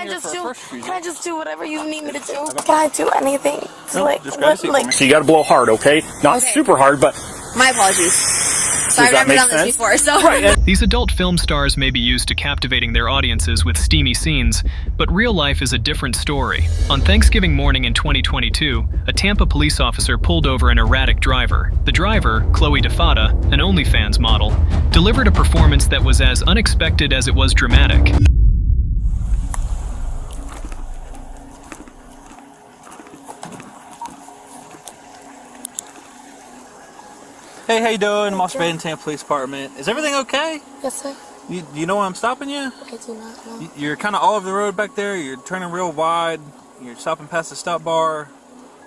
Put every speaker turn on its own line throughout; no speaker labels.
Can I just do whatever you need me to do? Can I do anything?
Just grab a seat for me. So you got to blow hard, okay? Not super hard, but...
My apologies. So I've never done this before, so...
Right.
These adult film stars may be used to captivating their audiences with steamy scenes, but real life is a different story. On Thanksgiving morning in 2022, a Tampa police officer pulled over an erratic driver. The driver, Chloe DeFada, an OnlyFans model, delivered a performance that was as unexpected as it was dramatic.
Hey, how you doing? I'm Officer Baden, Tampa Police Department. Is everything okay?
Yes, sir.
You know why I'm stopping you?
I do not know.
You're kind of all over the road back there. You're turning real wide. You're stopping past the stop bar.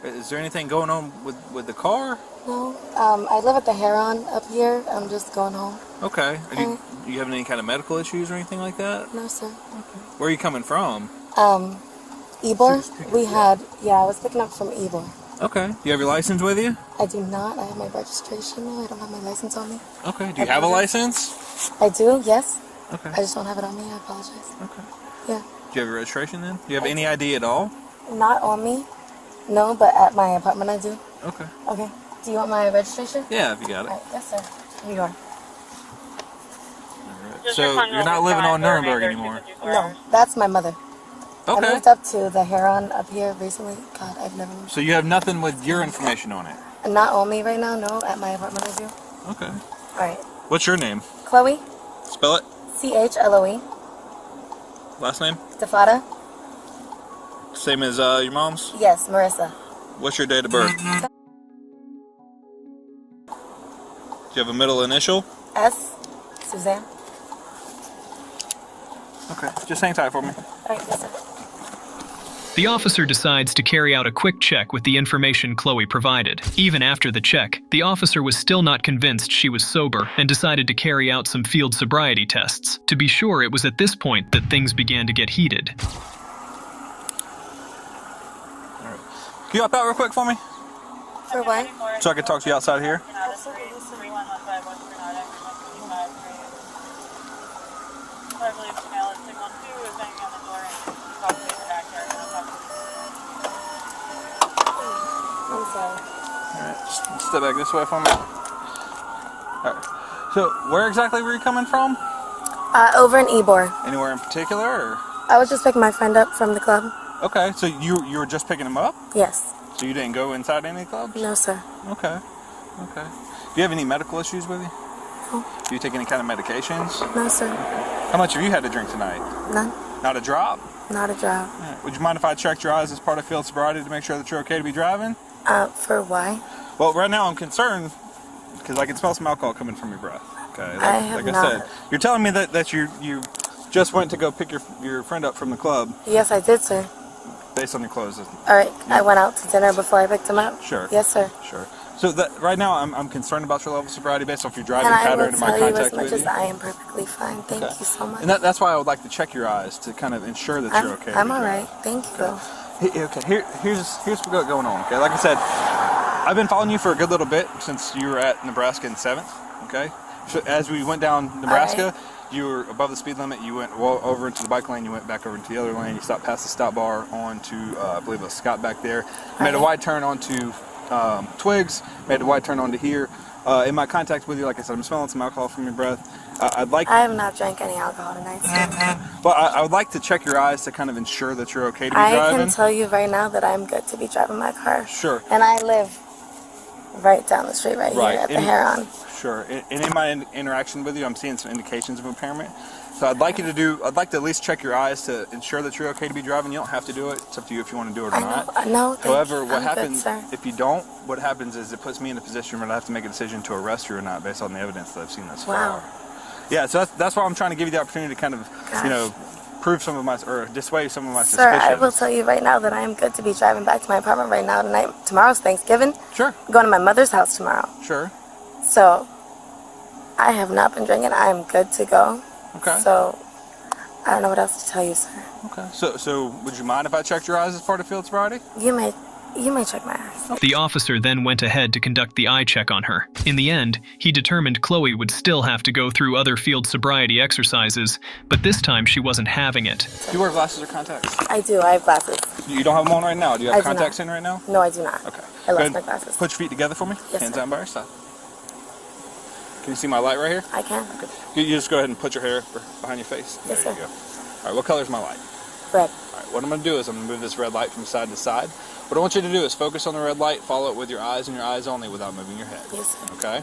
Is there anything going on with the car?
No. I live at the Heron up here. I'm just going home.
Okay. Do you have any kind of medical issues or anything like that?
No, sir.
Okay. Where are you coming from?
Ybor. I was picking up from Ybor.
Okay. Do you have your license with you?
I do not. I have my registration. No, I don't have my license on me.
Okay. Do you have a license?
I do, yes.
Okay.
I just don't have it on me. I apologize.
Okay.
Yeah.
Do you have your registration then? Do you have any ID at all?
Not on me. No, but at my apartment I do.
Okay.
Okay. Do you want my registration?
Yeah, if you got it.
All right. Yes, sir. Here you are.
Right. So you're not living on Nuremberg anymore?
No, that's my mother.
Okay.
I moved up to the Heron up here recently. God, I've never moved.
So you have nothing with your information on it?
Not on me right now, no. At my apartment I do.
Okay.
Alright.
What's your name?
Chloe.
Spell it.
C-H-L-O-E.
Last name?
DeFada.
Same as your mom's?
Yes, Marissa.
What's your date of birth? Do you have a middle initial?
S. Suzanne.
Okay. Just hang tight for me.
Alright, yes, sir.
The officer decides to carry out a quick check with the information Chloe provided. Even after the check, the officer was still not convinced she was sober and decided to carry out some field sobriety tests. To be sure, it was at this point that things began to get heated.
Alright. Can you hop out real quick for me?
For what?
So I can talk to you outside here?
Absolutely.
I believe female is 612 is banging on the door and talking to the backyard.
I'm sorry.
Alright, just step back this way for me. Alright. So, where exactly were you coming from?
Over in Ybor.
Anywhere in particular, or?
I was just picking my friend up from the club.
Okay, so you were just picking him up?
Yes.
So you didn't go inside any clubs?
No, sir.
Okay. Okay. Do you have any medical issues with you?
No.
Do you take any kind of medications?
No, sir.
How much have you had to drink tonight?
None.
Not a drop?
Not a job.
Right. Would you mind if I checked your eyes as part of field sobriety to make sure that you're okay to be driving?
For why?
Well, right now I'm concerned because I can smell some alcohol coming from your breath. Okay.
I
said, you're telling me that you just went to go pick your friend up from the club.
Yes, I did, sir.
Based on your clothes.
Alright, yeah. I went out to dinner before I picked him up.
Sure.
Yes, sir.
Sure. So right now I'm concerned about your level of sobriety based off your driving pattern and my contact with you.
And I will tell you as much as I am perfectly fine. Thank you so much.
And that's why I would like to check your eyes to kind of ensure that you're okay.
I'm alright. Thank you.
Okay. Here's what's going on. Okay. Like I said, I've been following you for a good little bit since you were at Nebraska in 7th. Okay. So as we went down Nebraska, you were above the speed limit. You went over into the bike lane. You went back over into the other lane. You stopped past the stop bar onto, I believe it was Scott back there. You made a wide turn onto Twigs. Made a wide turn onto here. In my contact with you, like I said, I'm smelling some alcohol from your breath. I have not drank any alcohol tonight, sir. But I would like to check your eyes to kind of ensure that you're okay to be driving.
I can tell you right now that I'm good to be driving my car.
Sure.
And I live right down the street here at the Heron.
Sure. And in my interaction with you, I'm seeing some indications of impairment. So I'd like to at least check your eyes to ensure that you're okay to be driving. You don't have to do it. It's up to you if you want to do it or not.
No,
However, what happens if you don't? What happens is it puts me in a position where I have to make a decision to arrest you or not based on the evidence that I've seen thus far. Yeah. So that's why I'm trying to give you the opportunity to kind of, prove some of my or dissuade some of my suspicions.
Sir, I will tell you right now that I am good to be driving back to my apartment right now tonight. Tomorrow's Thanksgiving.
Sure.
I'm going to my mother's house tomorrow.
Sure.
So I have not been drinking. I am good to go.
Okay.
So I don't know what else to tell you, sir.
Okay. So would you mind if I checked your eyes as part of field sobriety?
You may You may check my ass.
The officer then went ahead to conduct the eye check on her. In the end, he determined Chloe would still have to go through other field sobriety exercises, but this time she wasn't having it.
Do you wear glasses or contacts?
I do. I have glasses.
You don't have them on right now? Do you have
I do
contacts
not.
in right now?
No, I do not.
Okay.
I
Go
lost
ahead.
my glasses.
Put your feet together for me.
Yes,
Hands
sir.
down by your side. Can you see my light right here?
I can.
Okay. You just go ahead and put your hair behind your face.
Yes,
There you
sir.
go. All right, what color is my light?
Red.
All right, what I'm going to do is I'm going to move this red light from side to side. What I want you to do is focus on the red light, follow it with your eyes and your eyes only without moving your head.
Yes, sir.
Okay?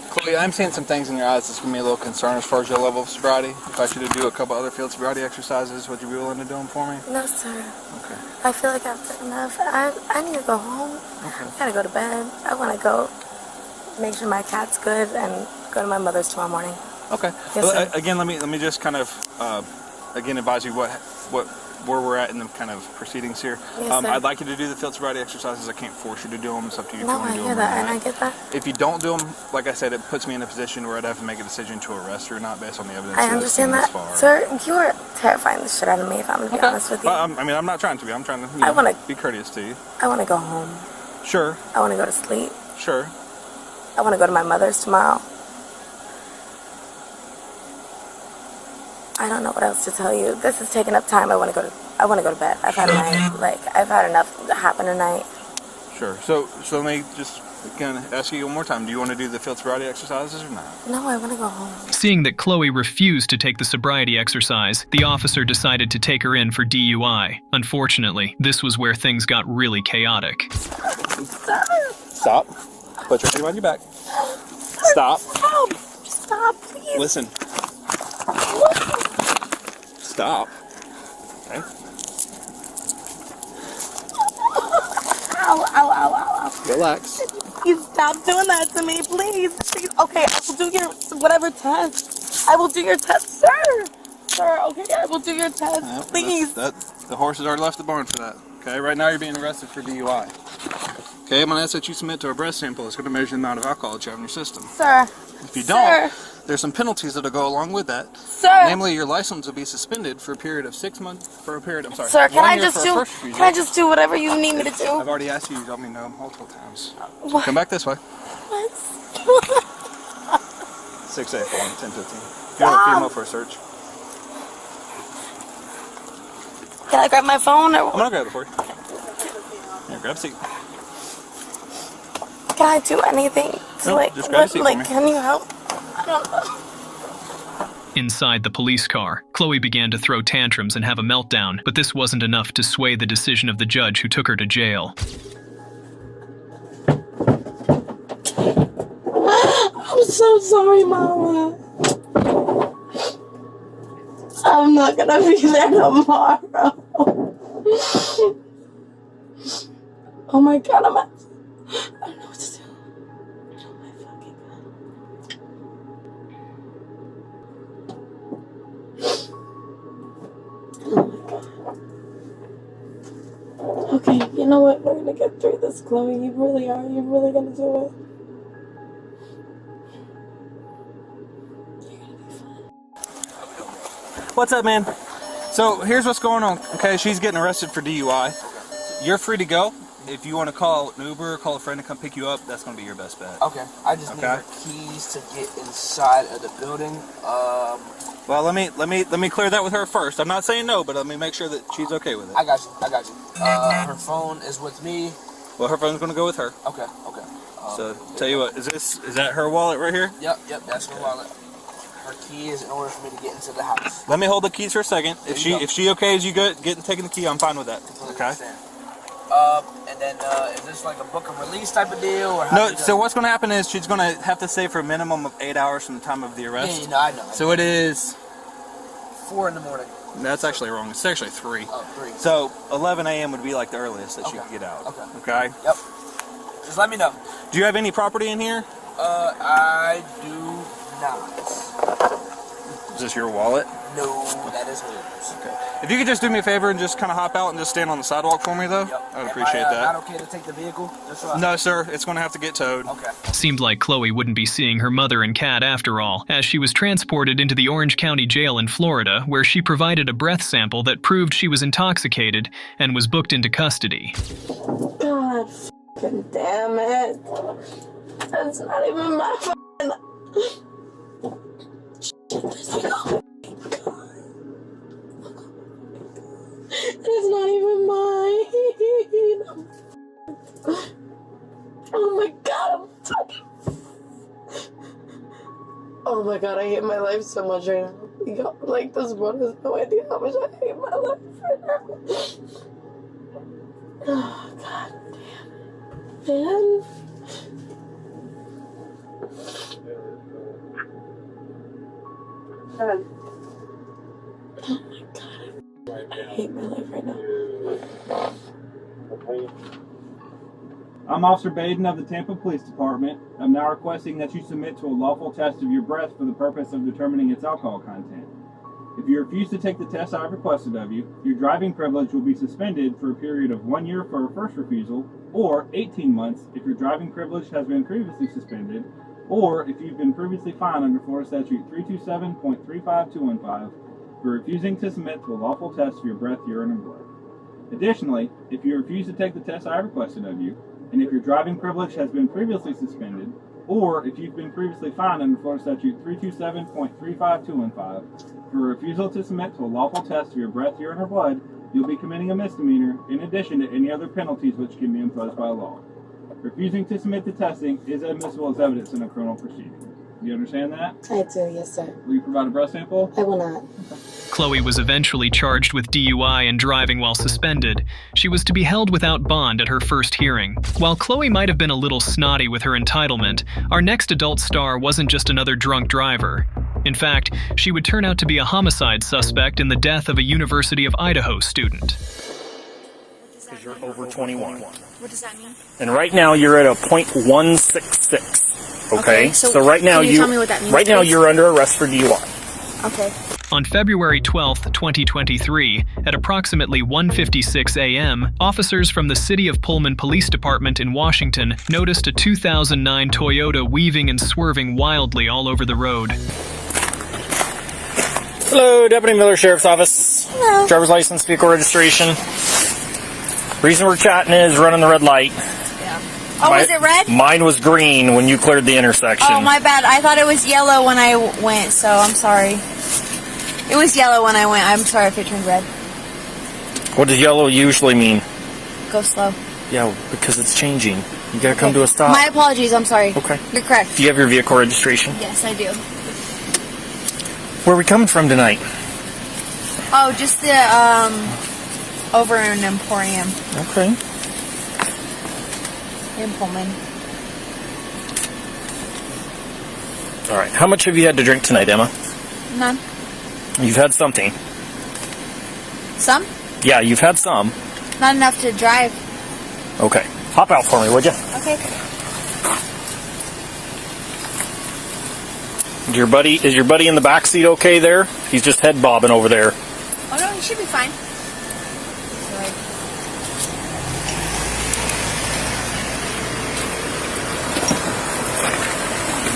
Chloe, I'm seeing some things in your eyes that's going to be a little concern as far as your level of sobriety. If I asked you to do a couple other field sobriety exercises, would you be willing to do them for me?
No, sir.
Okay.
I feel like I've done enough. I need to go home.
Okay.
I gotta go to bed. I want to go make sure my cat's good and go to my mother's tomorrow morning.
Okay.
Yes,
Well,
sir.
again, let me just kind of again advise you where we're at in the kind of proceedings here.
Yes, sir.
I'd like you to do the field sobriety exercises. I can't force you to do them. It's up to you if
No,
you want
I
to do
hear
them.
that,
or
and I
not.
get that.
If you don't do them, like I said, it puts me in a position where I'd have to make a decision to arrest you or not based on the evidence.
I
that's
understand
seen
that.
thus far.
Sir, you are terrifying the shit out of me, if I'm going to be
Okay.
honest with you.
Well, I mean, I'm not trying to be. I'm trying to
I wanna-
be courteous to you.
I want to go home.
Sure.
I want to go to sleep.
Sure.
I want to go to my mother's tomorrow. I don't know what else to tell you. This is taking up time. I want to go to bed. I've had a night. I've had enough happen tonight.
Sure. So let me just kind of ask you one more time. Do you want to do the field sobriety exercises or not?
No, I want to go home.
Seeing that Chloe refused to take the sobriety exercise, the officer decided to take her in for DUI. Unfortunately, this was where things got really chaotic.
Stop. Put your hand behind your back. Stop.
Stop. Stop, please.
Listen. Stop. Okay.
Ow, ow, ow, ow, ow.
Relax.
Please stop doing that to me, please. Please. Okay, I will do your whatever test. I will do your test, sir. Sir, okay, I will do your test, please.
The horse has already left the barn for that. Okay, right now you're being arrested for DUI. Okay, I'm going to ask that you submit to a breath sample. It's going to measure the amount of alcohol that you have in your system.
Sir.
If you don't,
Sir.
there's some penalties that'll go along with that.
Sir.
Namely, your license will be suspended for a period of 6 months,
Sir, can
1
I
year
just
for a
do?
first refusal.
Can I just do whatever you need me to do?
I've already asked you, you told me no multiple times.
What?
Come back this way.
What?
6A, 1015. Get him up for a search.
Can I grab my phone or?
I'm going to grab it for you. Here, grab a seat.
Can I do anything to
No, just grab a seat for me.
can you help? I don't know.
Inside the police car, Chloe began to throw tantrums and have a meltdown, but this wasn't enough to sway the decision of the judge who took her to jail.
I'm so sorry, Mama. I'm not gonna be there tomorrow. Oh my God, I don't know what to do. Oh my fucking God. Oh my God. Okay, you know what? We're gonna get through this, Chloe. You really are. You're really gonna do it.
What's up, man? So here's what's going on. Okay, she's getting arrested for DUI. You're free to go. If you want to call an Uber, call a friend to come pick you up, that's going to be your best bet.
Okay, I just need her keys to get inside of the building.
Well, let me clear that with her first. I'm not saying no, but let me make sure that she's okay with it.
I got you. Her phone is with me.
Well, her phone's going to go with her.
Okay.
So tell you what, is that her wallet right here?
Yep, that's her wallet. Her key is in order for me to get into the house.
Let me hold the keys for a second. If
There you
she okays you good getting taking the key, I'm fine with that.
Completely
Okay.
understand. And then is this like a book and release type of deal, or how
No.
do you
So what's going to happen is she's going to have to stay for a minimum of 8 hours from the time of the arrest.
Yeah, I know.
So it is.
4 in the morning.
That's actually wrong. It's actually 3.
Oh, 3.
So 11 a.m. would be like the earliest that she could get out. Okay.
Yep. Just let me know.
Do you have any property in here?
I do not.
Is this your wallet?
No, that is hers.
Okay. If you could just do me a favor and just kind of hop out and just stand on the sidewalk for me, though,
Yep.
I would appreciate that.
Not okay to take the vehicle?
No, sir. It's going to have to get towed.
Okay.
Seemed like Chloe wouldn't be seeing her mother and cat after all, as she was transported into the Orange County Jail in Florida, where she provided a breath sample that proved she was intoxicated and was booked into custody.
God fucking damn it. That's not even my fucking... It's not even mine. Oh my god, I'm fucking... Oh my god, I hate my life so much right now. Like, this one has no idea how much I hate my life right now. Oh god damn it. Man. God. Oh my god, I hate my life right now.
I'm Officer Baden of the Tampa Police Department. I'm now requesting that you submit to a lawful test of your breath for the purpose of determining its alcohol content. If you refuse to take the test I have requested of you, your driving privilege will be suspended for a period of 1 year for a first refusal, or 18 months if your driving privilege has been previously suspended, or if you've been previously fined under Florida Statute 327.35215 for refusing to submit to a lawful test of your breath, urine, and blood. Additionally, if you refuse to take the test I have requested of you, and if your driving privilege has been previously suspended, or if you've been previously fined under Florida Statute 327.35215 for refusal to submit to a lawful test of your breath, urine, or blood, you'll be committing a misdemeanor in addition to any other penalties which can be imposed by law. Refusing to submit to testing is admissible as evidence in a criminal proceeding. Do you understand that?
I do, yes sir.
Will you provide a breath sample?
I will not.
Chloe was eventually charged with DUI and driving while suspended. She was to be held without bond at her first hearing. While Chloe might have been a little snotty with her entitlement, our next adult star wasn't just another drunk driver. In fact, she would turn out to be a homicide suspect in the death of a University of Idaho student.
Because you're over 21.
What does that mean?
And right now you're at a .166. Okay?
So
right now
can you tell me what that means,
right now
please?
you're under arrest for DUI.
Okay.
On February 12, 2023, at approximately 1:56 a.m., officers from the City of Pullman Police Department in Washington noticed a 2009 Toyota weaving and swerving wildly all over the road.
Hello, Deputy Miller, Sheriff's Office.
Hello.
Driver's license, vehicle registration. Reason we're chatting is running the red light.
Oh, was it red?
Mine was green when you cleared the intersection.
Oh, my bad. I thought it was yellow when I went, so I'm sorry. It was yellow when I went. I'm sorry if it turned red.
What does yellow usually mean?
Go slow.
Yeah, because it's changing. You gotta come to a stop.
My apologies. I'm sorry.
Okay.
You're correct.
Do you have your vehicle registration?
Yes, I do.
Where are we coming from tonight?
Oh, just the, over in Emporium.
Okay.
In Pullman.
All right. How much have you had to drink tonight, Emma?
None.
You've had something.
Some?
Yeah, you've had some.
Not enough to drive.
Okay. Hop out for me, would you?
Okay.
Is your buddy in the back seat okay there? He's just head bobbing over there.
Oh, no, he should be fine.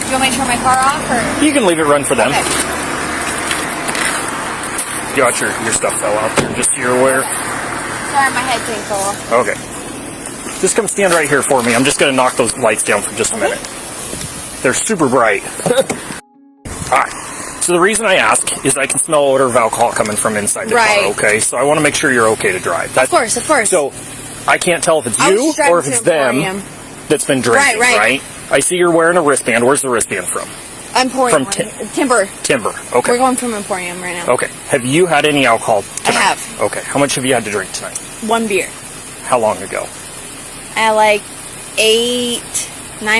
Do you want me to turn my car off, or?
You can leave it run for them.
Okay.
You got your stuff fell out there, just so you're aware.
Sorry, my head came fell off.
Okay. Just come stand right here for me. I'm just going to knock those lights down for just a minute. They're super bright. Alright. So the reason I ask is I can smell odor of alcohol coming from inside the car, okay? So I want to make sure you're okay to drive.
Of course.
So I can't tell if it's you or if it's them that's been drinking, right? I see you're wearing a wristband. Where's the wristband from?
Emporium. Timber.
Timber. Okay.
We're going from Emporium right now.
Okay. Have you had any alcohol tonight?
I have.
Okay. How much have you had to drink tonight?
1 beer.
How long ago?
At like 9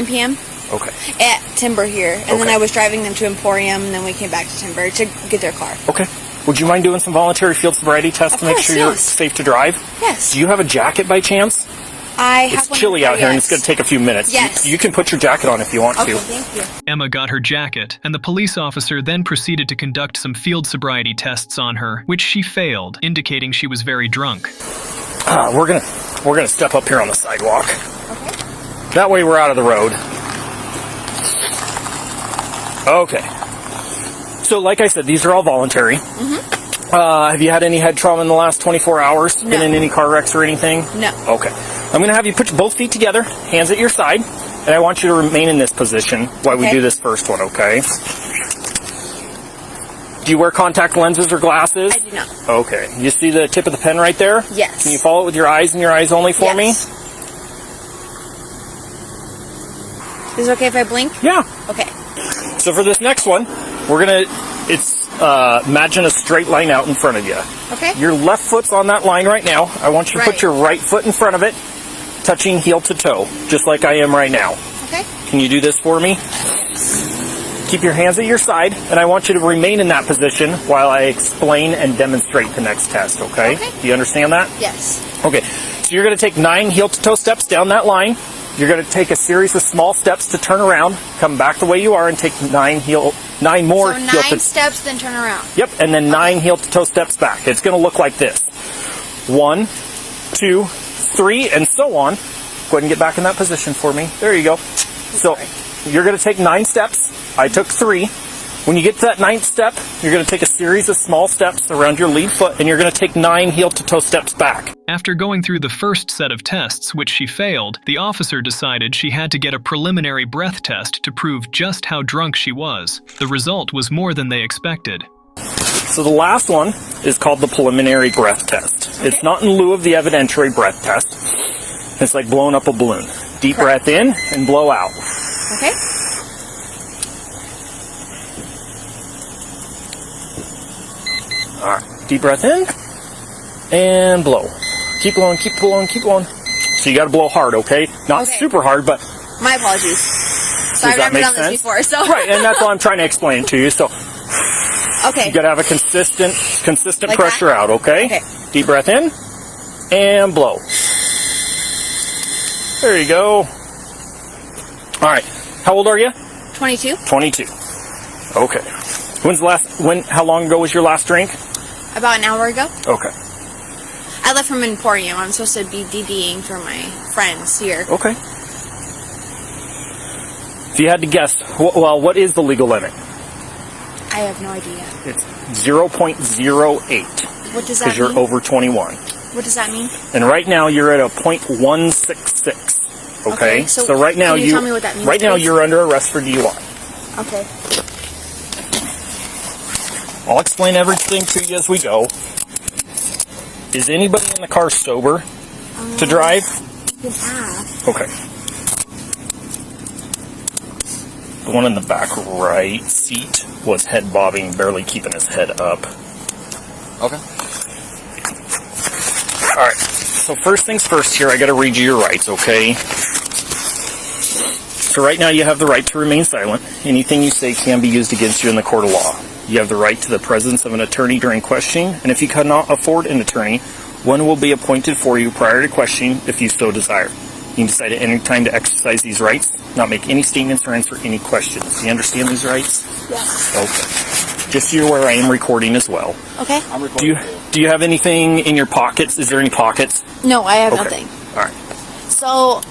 p.m.
Okay.
At Timber here. And then I was driving them to Emporium, and then we came back to Timber to get their car.
Okay. Would you mind doing some voluntary field sobriety tests to make sure you're safe to drive?
Yes.
Do you have a jacket by chance?
I have
It's
one
chilly
in the
out
car,
here, and
yes.
it's going to take a few minutes.
Yes.
You can put your jacket on if you want
Okay,
to.
thank you.
Emma got her jacket, and the police officer then proceeded to conduct some field sobriety tests on her, which she failed, indicating she was very drunk.
We're gonna step up here on the sidewalk.
Okay.
That way we're out of the road. Okay. So, like I said, these are all voluntary.
Mm-hmm.
Have you had any head trauma in the last 24 hours?
No.
Been in any car wrecks or anything?
No.
Okay. I'm going to have you put both feet together, hands at your side, and I want you to remain in this position while we
Okay.
do this first one, okay? Do you wear contact lenses or glasses?
I do not.
Okay. You see the tip of the pen right there?
Yes.
Can you follow it with your eyes and your eyes only for me?
Yes. Is it okay if I blink?
Yeah.
Okay.
So for this next one, we're going to, imagine a straight line out in front of you.
Okay.
Your left foot's on that line right now. I want you to put
Right.
your right foot in front of it, touching heel to toe, just like I am right now.
Okay.
Can you do this for me? Keep your hands at your side, and I want you to remain in that position while I explain and demonstrate the next test, okay?
Okay.
Do you understand that?
Yes.
Okay. So you're going to take 9 heel-to-toe steps down that line. You're going to take a series of small steps to turn around, come back the way you are, and take 9 more
So 9
heel-to-toe.
steps, then turn around.
Yep, and then 9 heel-to-toe steps back. It's going to look like this. 1, 2, 3, and so on. Go ahead and get back in that position for me. There you go. So you're going to take 9 steps. I took 3. When you get to that 9th step, you're going to take a series of small steps around your lead foot, and you're going to take 9 heel-to-toe steps back.
After going through the first set of tests, which she failed, the officer decided she had to get a preliminary breath test to prove just how drunk she was. The result was more than they expected.
So the last one is called the preliminary breath test. It's not in lieu of the evidentiary breath test. It's like blowing up a balloon. Deep breath in and blow out.
Okay.
All right. Deep breath in and blow. Keep blowing, keep blowing, keep blowing. So you got to blow hard, okay? Not
Okay.
super hard, but
My apologies. So
Does
I've
that
never
make
done
sense?
this before, so.
right, and that's why I'm trying to explain it to you. So
Okay.
you got to have a consistent
Like
pressure
that?
out, okay?
Okay.
Deep breath in and blow. There you go. All right. How old are you?
22.
22. Okay. How long ago was your last drink?
About an hour ago.
Okay.
I left from Emporium. I'm supposed to be DDing for my friends here.
Okay. If you had to guess, what is the legal limit?
I have no idea.
It's 0.08
What does that
because you're
mean?
over 21.
What does that mean?
And right now you're at a 0.166. Okay.
Okay, so
right now
can you tell me what that means,
right now
please?
you're under arrest for DUI.
Okay.
I'll explain everything to you as we go. Is anybody in the car sober to drive?
You can ask.
Okay. The one in the back right seat was head bobbing, barely keeping his head up.
Okay.
Alright, so first things first here, I gotta read you your rights, okay? So right now you have the right to remain silent. Anything you say can be used against you in the court of law. You have the right to the presence of an attorney during questioning, and if you cannot afford an attorney, one will be appointed for you prior to questioning if you so desire. You can decide at any time to exercise these rights, not make any statements or answer any questions. Do you understand these rights?
Yes.
Okay. Just so you're aware, I am recording as well.
Okay.
I'm recording.
Do you have anything in your pockets? Is there any pockets?
No, I have
Okay.
nothing.
Alright.
So,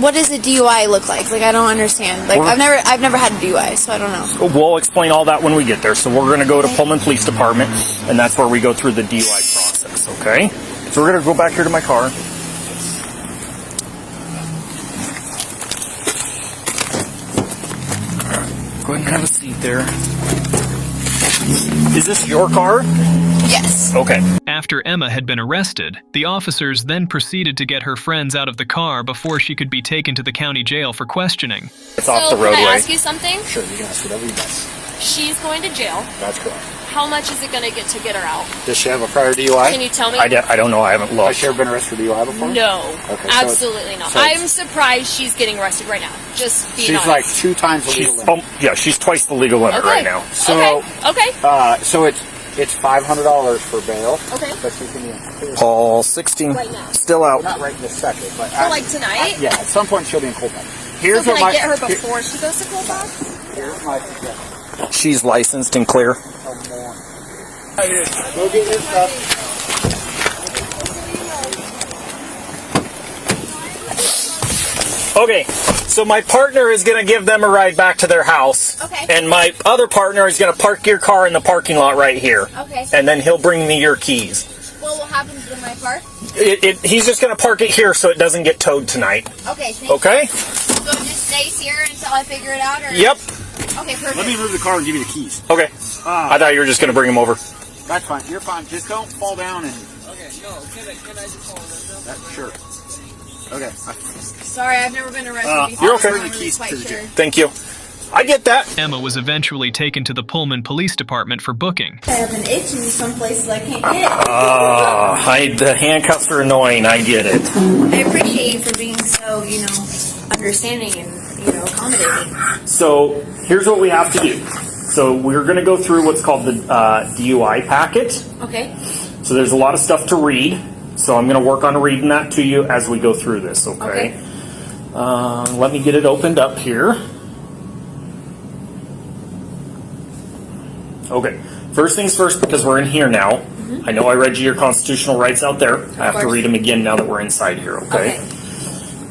what does a DUI look like? Like, I don't understand. Like,
Well-
I've never had a DUI, so I don't know.
We'll explain all that when we get there. So we're going to go to Pullman Police Department, and that's where we go through the DUI process, okay? So we're going to go back here to my car. Go ahead and have a seat there. Is this your car?
Yes.
Okay.
After Emma had been arrested, the officers then proceeded to get her friends out of the car before she could be taken to the county jail for questioning.
It's off the
So, can
roadway.
I ask you something?
Sure, you can ask whatever you want.
She's going to jail.
That's correct.
How much is it going to get her out?
Does she have a prior DUI?
Can you tell me?
I don't know. I haven't
Has
looked.
she ever been arrested for DUI before?
No,
Okay, so
absolutely not.
so it's-
I'm surprised she's getting arrested right now. Just being
She's
honest.
like 2 times the legal limit.
She's twice the legal limit right now.
So,
okay.
so it's It's $500 for bail.
Okay.
But you can
Paul 16.
Right now.
Still out.
not right this second, but
So like tonight?
yeah, at some point she'll be in Colfax.
So
Here's
can
what
I get her before she goes to Colfax?
Here's my suggestion.
She's licensed and clear.
Go get your stuff.
Okay, so my partner is going to give them a ride back to their house.
Okay.
And my other partner is going to park your car in the parking lot right here.
Okay.
And then he'll bring me your keys.
What will happen to my car?
He's just going to park it here so it doesn't get towed tonight.
Okay, thank
Okay?
you. So it just stays here until I figure it out? Or?
Yep.
Okay, perfect.
Let me move the car and give you the keys.
Okay. I thought you were just going to bring him over.
That's fine. You're fine. Just don't fall down and.
Okay, no, can I just follow this
Sure. Okay.
Sorry, I've never been arrested before.
You're okay.
so I'm
Bring the
really
keys
quite
to the
sure.
jail.
Thank you. I get that.
Emma was eventually taken to the Pullman Police Department for booking.
I have an itch in some places I can't get.
The handcuffs are annoying. I get it.
I appreciate you for being so, understanding and, accommodating.
So here's what we have to do. So we're going to go through what's called the DUI packet.
Okay.
So there's a lot of stuff to read. So I'm going to work on reading that to you as we go through this, okay? Let me get it opened up here. Okay. First things first, because we're in here now. I know I read you your constitutional rights out there. I have to read them again now that we're inside here, okay?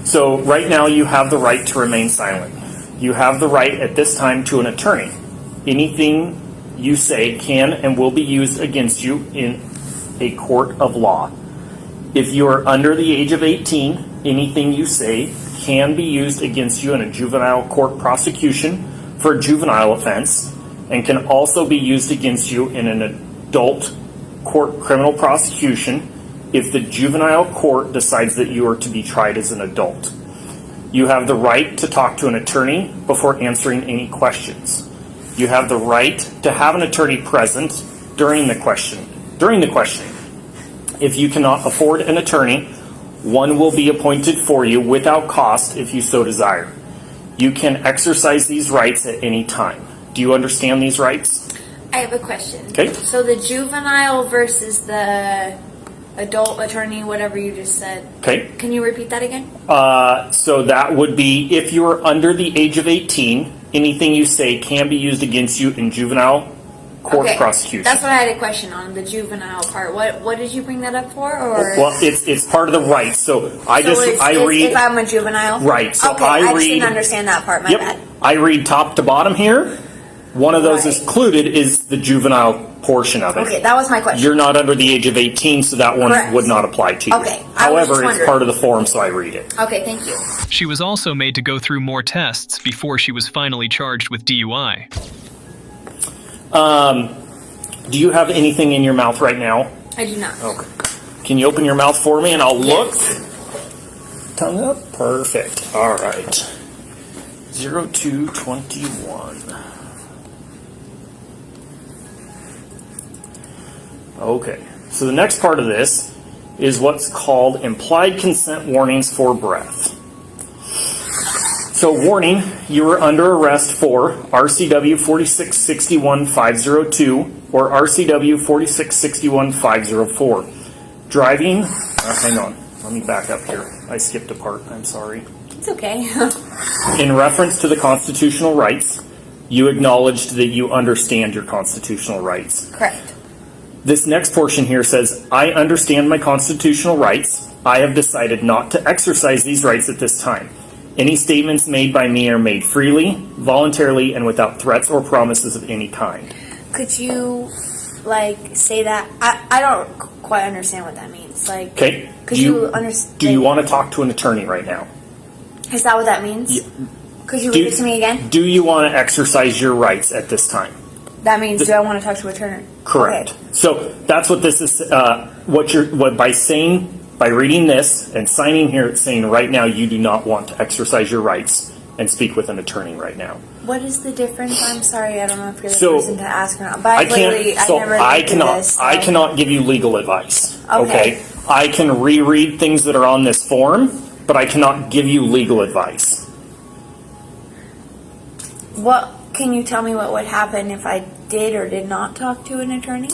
So right now you have the right to remain silent. You have the right at this time to an attorney. Anything you say can and will be used against you in a court of law. If you are under the age of 18, anything you say can be used against you in a juvenile court prosecution for a juvenile offense and can also be used against you in an adult court criminal prosecution if the juvenile court decides that you are to be tried as an adult. You have the right to talk to an attorney before answering any questions. You have the right to have an attorney present during the questioning. If you cannot afford an attorney, one will be appointed for you without cost if you so desire. You can exercise these rights at any time. Do you understand these rights?
I have a question.
Okay.
So the juvenile versus the adult attorney, whatever you just said.
Okay.
Can you repeat that again?
So that would be if you are under the age of 18, anything you say can be used against you in juvenile court prosecution.
That's what I had a question on, the juvenile part. What did you bring that up for? Or
Well, it's part of the rights. So I read.
If I'm a juvenile?
Right. So
okay,
I
just
read.
didn't understand that part, my bad.
I read top to bottom here. One of those
Right.
included is the juvenile portion of it.
Okay, that was my question.
You're not under the age of 18, so that one
Correct.
would not apply to you.
Okay, I was
However,
just
it's
wondering.
part of the form, so I read it.
Okay, thank you.
She was also made to go through more tests before she was finally charged with DUI.
Do you have anything in your mouth right now?
I do not.
Okay. Can you open your mouth for me and I'll look?
Yes.
Tongue up. Perfect. All right. 0221. Okay. So the next part of this is what's called implied consent warnings for breath. So warning, you are under arrest for RCW 4661-502 or RCW 4661-504. Driving, hang on, let me back up here. I skipped a part, I'm sorry.
It's okay.
In reference to the constitutional rights, you acknowledged that you understand your constitutional rights.
Correct.
This next portion here says, I understand my constitutional rights. I have decided not to exercise these rights at this time. Any statements made by me are made freely, voluntarily, and without threats or promises of any kind.
Could you, say that? I don't quite understand what that means.
Okay.
Could you understand?
Do you want to talk to an attorney right now?
Is that what that means?
Yeah.
Could you read it to me again?
Do you want to exercise your rights at this time?
That means, do I want to talk to an attorney?
Correct.
Okay.
So that's what this is. By reading this and signing here, it's saying right now you do not want to exercise your rights and speak with an attorney right now.
What is the difference? I'm sorry, I don't know if you're the
So,
person to ask or not. But I
cannot give you legal advice.
Okay.
I can reread things that are on this form, but I cannot give you legal advice.
Can you tell me what would happen if I did or did not talk to an attorney?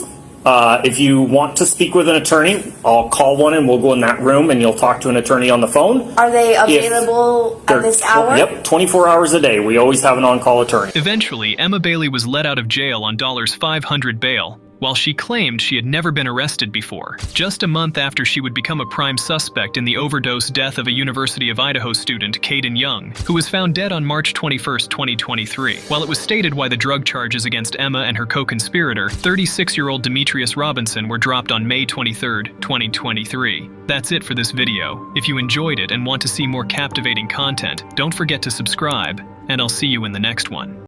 If you want to speak with an attorney, I'll call one and we'll go in that room and you'll talk to an attorney on the phone.
Are they available at this hour?
Yep, 24 hours a day. We always have an on-call attorney.
Eventually, Emma Bailey was let out of jail on $500 bail, while she claimed she had never been arrested before, just a month after she would become a prime suspect in the overdose death of a University of Idaho student, Caden Young, who was found dead on March 21, 2023. While it was stated why the drug charges against Emma and her co-conspirator, 36-year-old Demetrius Robinson, were dropped on May 23, 2023. That's it for this video. If you enjoyed it and want to see more captivating content, don't forget to subscribe, and I'll see you in the next one.